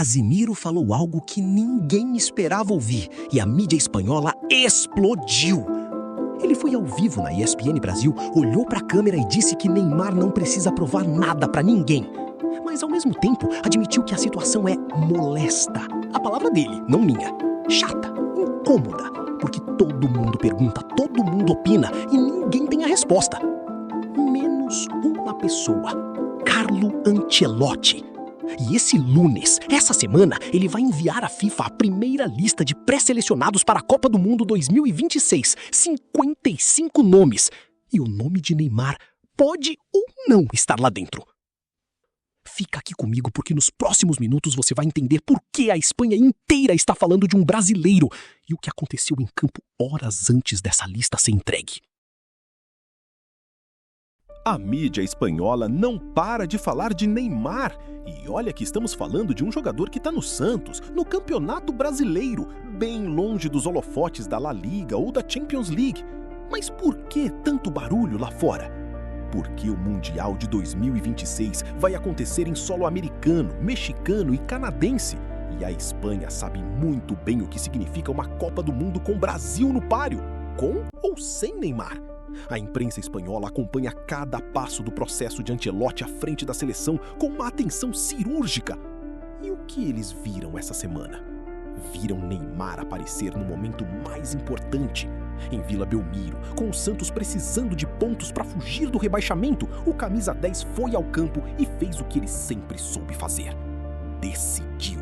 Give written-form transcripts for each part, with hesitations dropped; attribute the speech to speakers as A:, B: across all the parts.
A: Casimiro falou algo que ninguém esperava ouvir e a mídia espanhola explodiu. Ele foi ao vivo na ESPN Brasil, olhou para a câmera e disse que Neymar não precisa provar nada para ninguém. Mas, ao mesmo tempo, admitiu que a situação é molesta. A palavra dele, não minha. Chata, incômoda, porque todo mundo pergunta, todo mundo opina e ninguém tem a resposta. Menos uma pessoa, Carlo Ancelotti. E esse lunes, essa semana, ele vai enviar à FIFA a primeira lista de pré-selecionados para a Copa do Mundo 2026. 55 nomes. E o nome de Neymar pode ou não estar lá dentro. Fica aqui comigo porque nos próximos minutos você vai entender por que a Espanha inteira está falando de um brasileiro e o que aconteceu em campo horas antes dessa lista ser entregue.
B: A mídia espanhola não para de falar de Neymar. E olha que estamos falando de um jogador que está no Santos, no Campeonato Brasileiro, bem longe dos holofotes da La Liga ou da Champions League. Mas por que tanto barulho lá fora? Porque o Mundial de 2026 vai acontecer em solo americano, mexicano e canadense. E a Espanha sabe muito bem o que significa uma Copa do Mundo com o Brasil no páreo, com ou sem Neymar. A imprensa espanhola acompanha cada passo do processo de Ancelotti à frente da seleção com uma atenção cirúrgica. E o que eles viram essa semana? Viram Neymar aparecer no momento mais importante. Em Vila Belmiro, com o Santos precisando de pontos para fugir do rebaixamento, o camisa 10 foi ao campo e fez o que ele sempre soube fazer. Decidiu.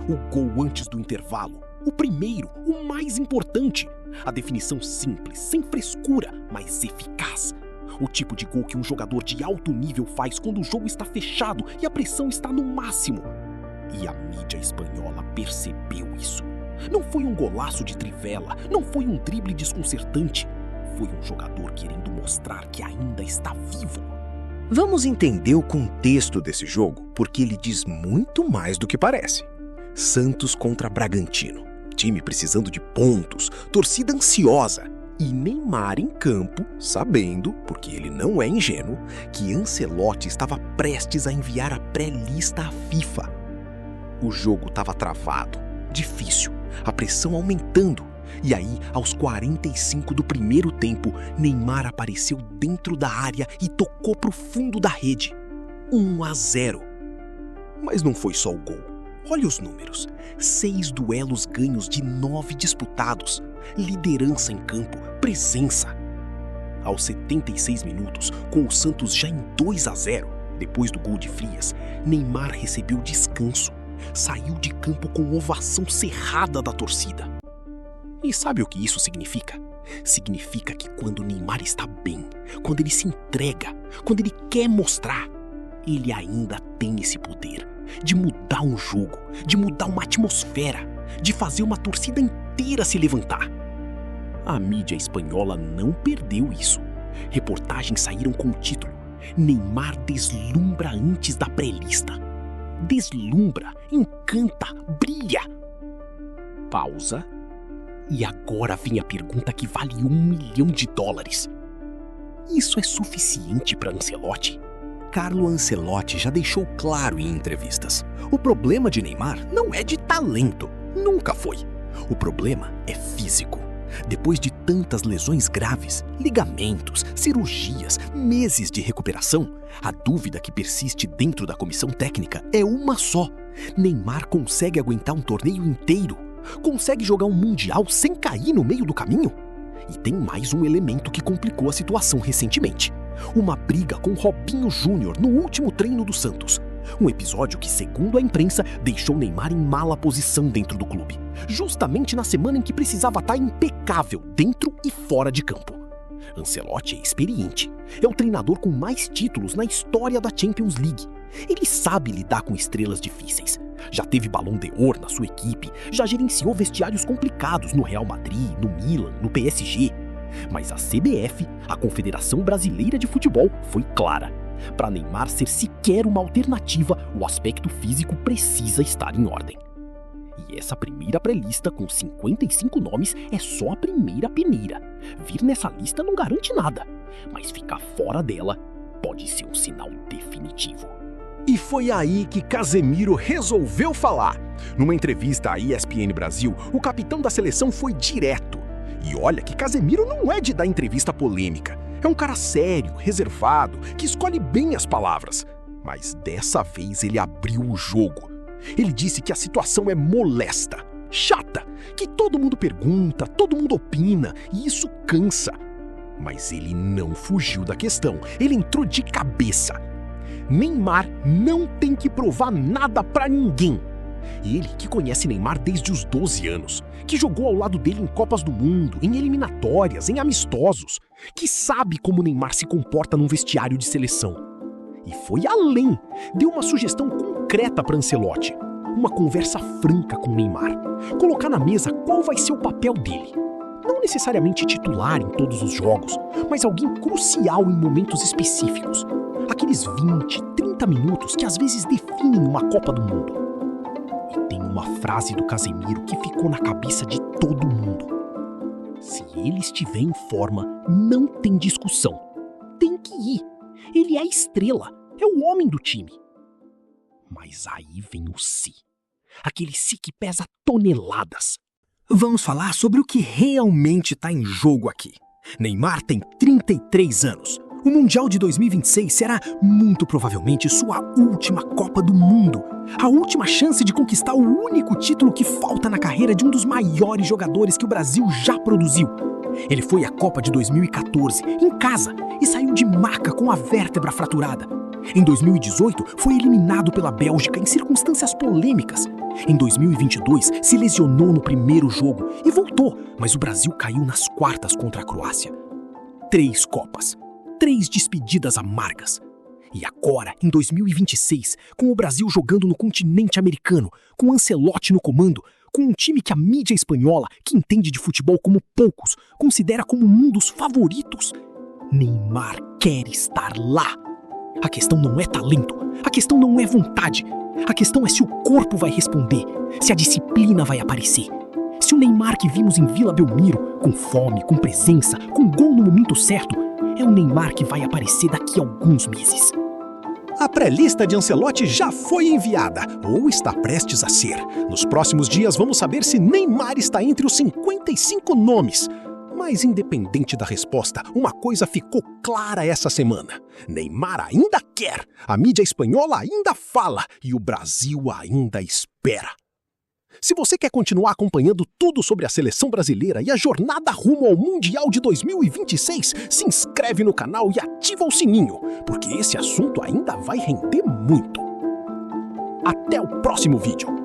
B: O gol antes do intervalo. O primeiro, o mais importante. A definição simples, sem frescura, mas eficaz. O tipo de gol que um jogador de alto nível faz quando o jogo está fechado e a pressão está no máximo. E a mídia espanhola percebeu isso. Não foi um golaço de trivela, não foi um drible desconcertante. Foi um jogador querendo mostrar que ainda está vivo.
A: Vamos entender o contexto desse jogo, porque ele diz muito mais do que parece. Santos contra Bragantino. Time precisando de pontos, torcida ansiosa e Neymar em campo, sabendo, porque ele não é ingênuo, que Ancelotti estava prestes a enviar a pré-lista à FIFA. O jogo estava travado, difícil, a pressão aumentando. E aí, aos 45 do primeiro tempo, Neymar apareceu dentro da área e tocou para o fundo da rede. 1-0. Mas não foi só o gol. Olha os números. 6 duelos ganhos de 9 disputados. Liderança em campo, presença. Aos 76 minutos, com o Santos já em 2-0, depois do gol de Frias, Neymar recebeu descanso. Saiu de campo com ovação cerrada da torcida. E sabe o que isso significa? Significa que quando Neymar está bem, quando ele se entrega, quando ele quer mostrar, ele ainda tem esse poder de mudar um jogo, de mudar uma atmosfera, de fazer uma torcida inteira se levantar. A mídia espanhola não perdeu isso. Reportagens saíram com o título: Neymar deslumbra antes da pré-lista. Deslumbra, encanta, brilha. Pausa. E agora vem a pergunta que vale $1 milhão. Isso é suficiente para Ancelotti? Carlo Ancelotti já deixou claro em entrevistas. O problema de Neymar não é de talento. Nunca foi. O problema é físico. Depois de tantas lesões graves, ligamentos, cirurgias, meses de recuperação, a dúvida que persiste dentro da comissão técnica é uma só. Neymar consegue aguentar um torneio inteiro? Consegue jogar um mundial sem cair no meio do caminho? E tem mais um elemento que complicou a situação recentemente. Uma briga com Robinho Júnior no último treino do Santos. Um episódio que, segundo a imprensa, deixou Neymar em mala posição dentro do clube. Justamente na semana em que precisava estar impecável dentro e fora de campo. Ancelotti é experiente. É o treinador com mais títulos na história da Champions League. Ele sabe lidar com estrelas difíceis. Já teve Ballon d'Or na sua equipe, já gerenciou vestiários complicados no Real Madrid, no Milan, no PSG. Mas a CBF, a Confederação Brasileira de Futebol, foi clara. Para Neymar ser sequer uma alternativa, o aspecto físico precisa estar em ordem. E essa primeira pré-lista com 55 nomes é só a primeira peneira. Vir nessa lista não garante nada, mas ficar fora dela pode ser um sinal definitivo. E foi aí que Casemiro resolveu falar. Numa entrevista à ESPN Brasil, o capitão da seleção foi direto. E olha que Casemiro não é de dar entrevista polêmica. É um cara sério, reservado, que escolhe bem as palavras. Mas dessa vez ele abriu o jogo. Ele disse que a situação é molesta, chata, que todo mundo pergunta, todo mundo opina, e isso cansa. Mas ele não fugiu da questão, ele entrou de cabeça. Neymar não tem que provar nada pra ninguém. Ele, que conhece Neymar desde os 12 anos, que jogou ao lado dele em Copas do Mundo, em eliminatórias, em amistosos, que sabe como Neymar se comporta num vestiário de seleção. E foi além, deu uma sugestão concreta para Ancelotti, uma conversa franca com Neymar, colocar na mesa qual vai ser o papel dele. Não necessariamente titular em todos os jogos, mas alguém crucial em momentos específicos. Aqueles 20, 30 minutos que às vezes definem uma Copa do Mundo. E tem uma frase do Casemiro que ficou na cabeça de todo mundo. Se ele estiver em forma, não tem discussão. Tem que ir. Ele é a estrela, é o homem do time. Mas aí vem o se. Aquele se que pesa toneladas. Vamos falar sobre o que realmente está em jogo aqui. Neymar tem 33 anos. O Mundial de 2026 será muito provavelmente sua última Copa do Mundo. A última chance de conquistar o único título que falta na carreira de um dos maiores jogadores que o Brasil já produziu. Ele foi à Copa de 2014, em casa, e saiu de maca com a vértebra fraturada. Em 2018, foi eliminado pela Bélgica em circunstâncias polêmicas. Em 2022, se lesionou no primeiro jogo e voltou, mas o Brasil caiu nas quartas contra a Croácia. 3 Copas. 3 despedidas amargas. E agora, em 2026, com o Brasil jogando no continente americano, com Ancelotti no comando, com um time que a mídia espanhola, que entende de futebol como poucos, considera como um dos favoritos, Neymar quer estar lá. A questão não é talento, a questão não é vontade, a questão é se o corpo vai responder, se a disciplina vai aparecer. Se o Neymar que vimos em Vila Belmiro, com fome, com presença, com gol no momento certo, é o Neymar que vai aparecer daqui a alguns meses. A pré-lista de Ancelotti já foi enviada, ou está prestes a ser. Nos próximos dias vamos saber se Neymar está entre os 55 nomes. Mas independente da resposta, uma coisa ficou clara essa semana. Neymar ainda quer, a mídia espanhola ainda fala e o Brasil ainda espera. Se você quer continuar acompanhando tudo sobre a seleção brasileira e a jornada rumo ao Mundial de 2026, se inscreve no canal e ativa o sininho, porque esse assunto ainda vai render muito. Até o próximo vídeo!